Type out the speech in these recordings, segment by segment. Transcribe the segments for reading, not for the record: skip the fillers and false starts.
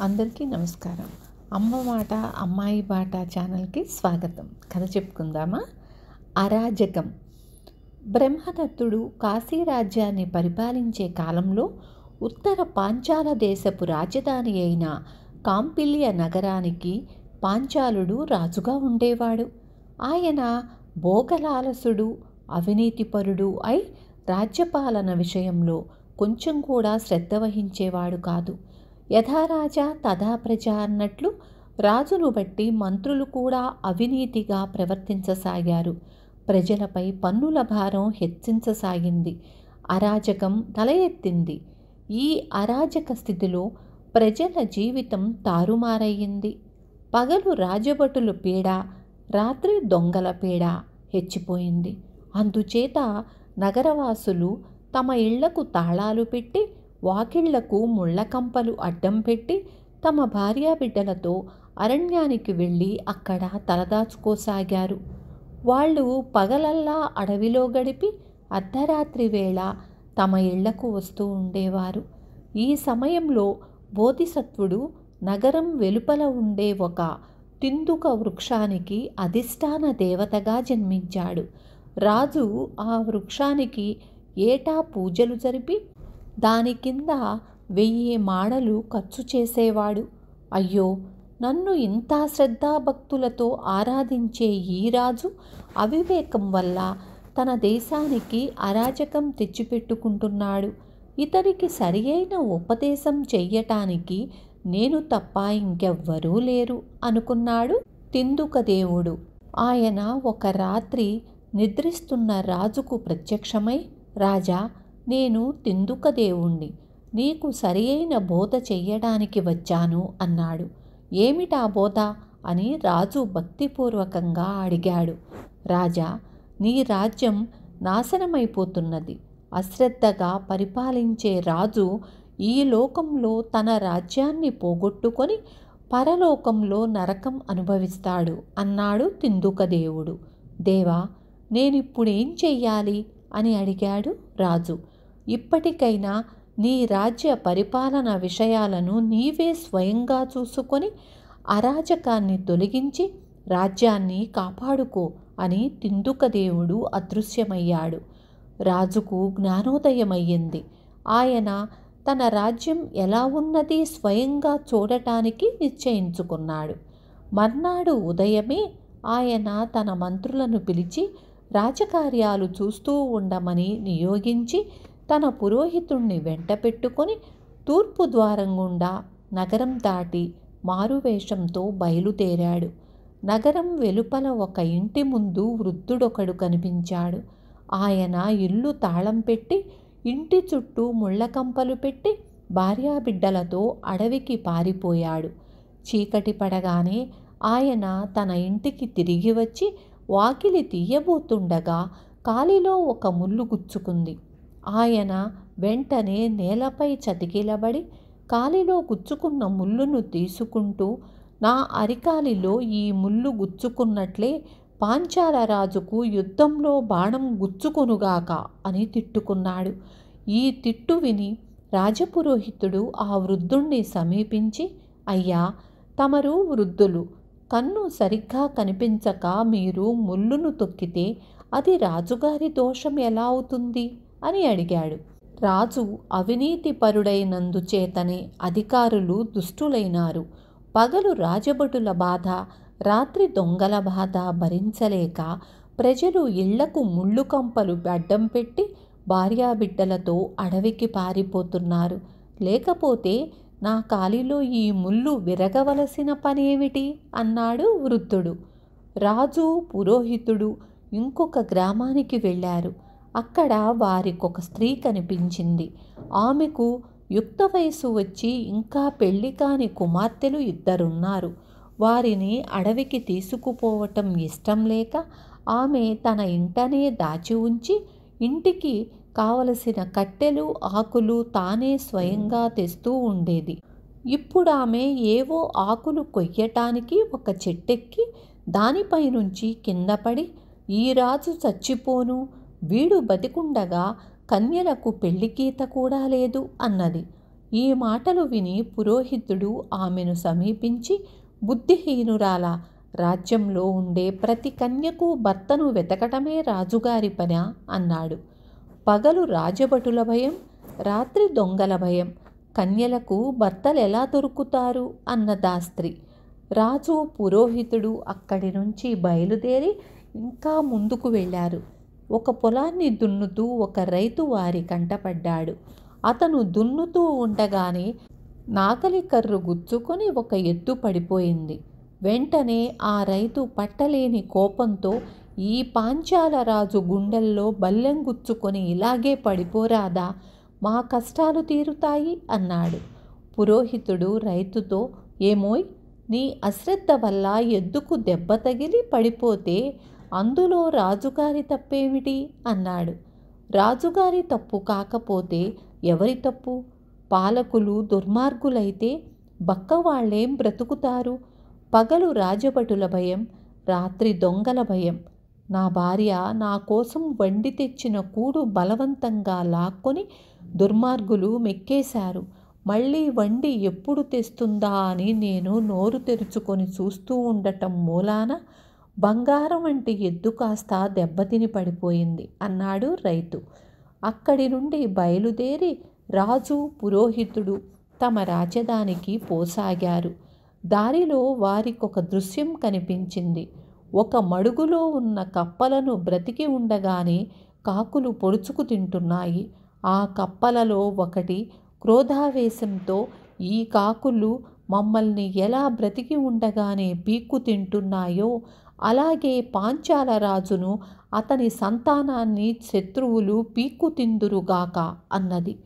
అందరికీ నమస్కారం. అమ్మ మాట అమ్మాయి బాట ఛానల్కి స్వాగతం. కథ చెప్పుకుందామా? అరాజకం. బ్రహ్మదత్తుడు కాశీ రాజ్యాన్ని పరిపాలించే కాలంలో ఉత్తర పాంచాల దేశపు రాజధాని అయిన కాంపిల్య నగరానికి పాంచాలుడు రాజుగా ఉండేవాడు. ఆయన భోగలాలసుడు, అవినీతిపరుడు అయి రాజ్యపాలన విషయంలో కొంచెం కూడా శ్రద్ధ వహించేవాడు కాదు. యథారాజా తథా ప్రజ అన్నట్లు రాజును బట్టి మంత్రులు కూడా అవినీతిగా ప్రవర్తించసాగారు. ప్రజలపై పన్నుల భారం హెచ్చించసాగింది. అరాజకం తల ఎత్తింది. ఈ అరాజక స్థితిలో ప్రజల జీవితం తారుమారయ్యింది. పగలు రాజభటుల పీడ, రాత్రి దొంగల పీడ హెచ్చిపోయింది. అందుచేత నగరవాసులు తమ ఇళ్లకు తాళాలు పెట్టి, వాకిళ్లకు ముళ్ళకంపలు అడ్డం పెట్టి, తమ భార్యాబిడ్డలతో అరణ్యానికి వెళ్ళి అక్కడ తలదాచుకోసాగారు. వాళ్ళు పగలల్లా అడవిలో గడిపి అర్ధరాత్రి వేళ తమ ఇళ్లకు వస్తూ ఉండేవారు. ఈ సమయంలో బోధిసత్వుడు నగరం వెలుపల ఉండే ఒక తిందుక వృక్షానికి అధిష్టాన దేవతగా జన్మించాడు. రాజు ఆ వృక్షానికి ఏటా పూజలు జరిపి దాని కింద 1000 మాడలు ఖర్చు చేసేవాడు. అయ్యో, నన్ను ఇంత శ్రద్ధాభక్తులతో ఆరాధించే ఈ రాజు అవివేకం వల్ల తన దేశానికి అరాజకం తెచ్చిపెట్టుకుంటున్నాడు. ఇతనికి సరియైన ఉపదేశం చెయ్యటానికి నేను తప్ప ఇంకెవ్వరూ లేరు అనుకున్నాడు తిందుకదేవుడు. ఆయన ఒక రాత్రి నిద్రిస్తున్న రాజుకు ప్రత్యక్షమై, రాజా, నేను తిందుకదేవుణ్ణి, నీకు సరియైన బోధ చెయ్యడానికి వచ్చాను అన్నాడు. ఏమిటా బోధ అని రాజు భక్తిపూర్వకంగా అడిగాడు. రాజా, నీ రాజ్యం నాశనమైపోతున్నది. అశ్రద్ధగా పరిపాలించే రాజు ఈ లోకంలో తన రాజ్యాన్ని పోగొట్టుకొని పరలోకంలో నరకం అనుభవిస్తాడు అన్నాడు తిందుకదేవుడు. దేవా, నేనిప్పుడేం చెయ్యాలి అని అడిగాడు రాజు. ఇప్పటికైనా నీ రాజ్య పరిపాలన విషయాలను నీవే స్వయంగా చూసుకొని అరాజకాన్ని తొలగించి రాజ్యాన్ని కాపాడుకో అని తిందుకదేవుడు అదృశ్యమయ్యాడు. రాజుకు జ్ఞానోదయమయ్యింది. ఆయన తన రాజ్యం ఎలా ఉన్నది స్వయంగా చూడటానికి నిశ్చయించుకున్నాడు. మర్నాడు ఉదయమే ఆయన తన మంత్రులను పిలిచి రాజకార్యాలు చూస్తూ ఉండమని నియోగించి తన పురోహితుణ్ణి వెంట పెట్టుకొని తూర్పు ద్వారం గుండా నగరం దాటి మారువేషంతో బయలుదేరాడు. నగరం వెలుపల ఒక ఇంటి ముందు వృద్ధుడొకడు కనిపించాడు. ఆయన ఇల్లు తాళం పెట్టి ఇంటి చుట్టూ ముళ్ళకంపలు పెట్టి భార్యాబిడ్డలతో అడవికి పారిపోయాడు. చీకటి పడగానే ఆయన తన ఇంటికి తిరిగి వచ్చి వాకిలి తీయబోతుండగా కాలిలో ఒక ముల్లు గుచ్చుకుంది. ఆయన వెంటనే నేలపై చతికిలబడి కాలిలో గుచ్చుకున్న ముల్లును తీసుకుంటూ, నా అరికాలిలో ఈ ముల్లు గుచ్చుకున్నట్లే పాంచాల రాజుకు యుద్ధంలో బాణం గుచ్చుకొనుగాక అని తిట్టుకున్నాడు. ఈ తిట్టు విని రాజపురోహితుడు ఆ వృద్ధుణ్ణి సమీపించి, అయ్యా, తమరు వృద్ధులు, కన్ను సరిగ్గా కనిపించక మీరు ముల్లును తొక్కితే అది రాజుగారి దోషం ఎలా అవుతుంది అని అడిగాడు. రాజు అవినీతిపరుడైనందుచేతనే అధికారులు దుష్టులైనారు. పగలు రాజభటుల బాధ, రాత్రి దొంగల బాధ భరించలేక ప్రజలు ఇళ్లకు ముళ్ళు కంపలు అడ్డం పెట్టి భార్యాబిడ్డలతో అడవికి పారిపోతున్నారు. లేకపోతే నా కాలిలో ఈ ముళ్ళు విరగవలసిన పనేమిటి అన్నాడు వృద్ధుడు. రాజు, పురోహితుడు ఇంకొక గ్రామానికి వెళ్ళారు. అక్కడ వారికొక స్త్రీ కనిపించింది. ఆమెకు యుక్త వయసు వచ్చి ఇంకా పెళ్లి కాని కుమార్తెలు 2 ఉన్నారు. వారిని అడవికి తీసుకుపోవటం ఇష్టం లేక ఆమె తన ఇంటనే దాచి ఉంచి ఇంటికి కావలసిన కట్టెలు, ఆకులు తానే స్వయంగా తెస్తూ ఉండేది. ఇప్పుడు ఆమె ఏవో ఆకులు కొయ్యటానికి ఒక చెట్టెక్కి దానిపై నుంచి కింద పడి, ఈ రాజు చచ్చిపోను, వీడు బతికుండగా కన్యలకు పెళ్లిగీత కూడా లేదు అన్నది. ఈ మాటలు విని పురోహితుడు ఆమెను సమీపించి, బుద్ధిహీనురాలా, రాజ్యంలో ఉండే ప్రతి కన్యకు భర్తను వెతకటమే రాజుగారి పనా అన్నాడు. పగలు రాజభటుల భయం, రాత్రి దొంగల భయం, కన్యలకు భర్తలెలా దొరుకుతారు అన్నదా స్త్రీ. రాజు, పురోహితుడు అక్కడి నుంచి బయలుదేరి ఇంకా ముందుకు వెళ్ళారు. ఒక పొలాన్ని దున్నుతూ ఒక రైతు వారి కంటపడ్డాడు. అతను దున్నుతూ ఉండగానే నాగలి కర్రు గుచ్చుకొని ఒక ఎద్దు పడిపోయింది. వెంటనే ఆ రైతు పట్టలేని కోపంతో, ఈ పాంచాల రాజు గుండెల్లో బల్లెం గుచ్చుకొని ఇలాగే పడిపోరాదా, మా కష్టాలు తీరుతాయి అన్నాడు. పురోహితుడు రైతుతో, ఏమోయ్, నీ అశ్రద్ధ వల్ల ఎద్దుకు దెబ్బ తగిలి పడిపోతే అందులో రాజుగారి తప్పేమిటి అన్నాడు. రాజుగారి తప్పు కాకపోతే ఎవరి తప్పు? పాలకులు దుర్మార్గులైతే బక్కవాళ్లేం బ్రతుకుతారు? పగలు రాజభటుల భయం, రాత్రి దొంగల భయం. నా భార్య నా కోసం వండి తెచ్చిన కూడు బలవంతంగా లాక్కొని దుర్మార్గులు మెక్కేశారు. మళ్ళీ వండి ఎప్పుడు తెస్తుందా అని నేను నోరు తెరుచుకొని చూస్తూ ఉండటం మూలాన బంగారం వంటి ఎద్దు కాస్త దెబ్బతిని పడిపోయింది అన్నాడు రైతు. అక్కడి నుండి బయలుదేరి రాజు, పురోహితుడు తమ రాజధానికి పోసాగారు. దారిలో వారికొక దృశ్యం కనిపించింది. ఒక మడుగులో ఉన్న కప్పలను బ్రతికి ఉండగానే కాకులు పొడుచుకు తింటున్నాయి. ఆ కప్పలలో ఒకటి క్రోధావేశంతో, ఈ కాకులు మమ్మల్ని ఎలా బ్రతికి ఉండగానే పీక్కు తింటున్నాయో అలాగే పాంచాల రాజును, అతని సంతానాన్ని శత్రువులు పీక్కు తిందురుగాక అన్నది.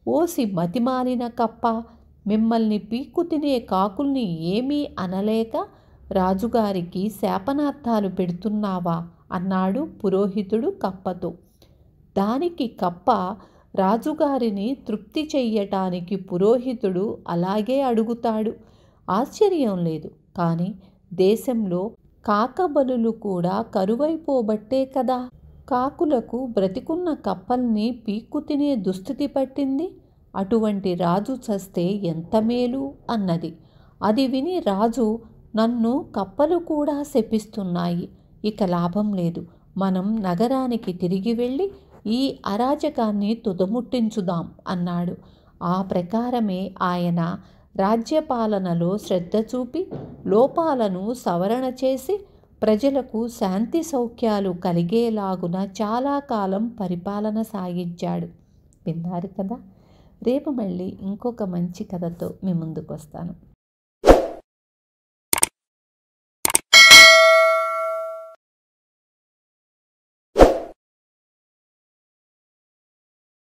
ఓసి మతిమాలిన కప్ప, మిమ్మల్ని పీక్కు తినే కాకుల్ని ఏమీ అనలేక రాజుగారికి శాపనార్థాలు పెడుతున్నావా అన్నాడు పురోహితుడు కప్పతో. దానికి కప్ప, రాజుగారిని తృప్తి చెయ్యటానికి పురోహితుడు అలాగే అడుగుతాడు. ఆశ్చర్యం లేదు. కానీ దేశంలో కాకబలులు కూడా కరువైపోబట్టే కదా కాకులకు బ్రతికున్న కప్పల్ని పీక్కు తినే దుస్థితి పట్టింది. అటువంటి రాజు చస్తే ఎంత మేలు అన్నది. అది విని రాజు, నన్ను కప్పలు కూడా శపిస్తున్నాయి, ఇక లాభం లేదు. మనం నగరానికి తిరిగి వెళ్ళి ఈ అరాజకాన్ని తుదముట్టించుదాం అన్నాడు. ఆ ప్రకారమే ఆయన రాజ్యపాలనలో శ్రద్ధ చూపి లోపాలను సవరణ చేసి ప్రజలకు శాంతి సౌఖ్యాలు కలిగేలాగున చాలా కాలం పరిపాలన సాగించాడు. విన్నారు కదా. రేపు మళ్ళీ ఇంకొక మంచి కథతో మీ ముందుకు వస్తాను.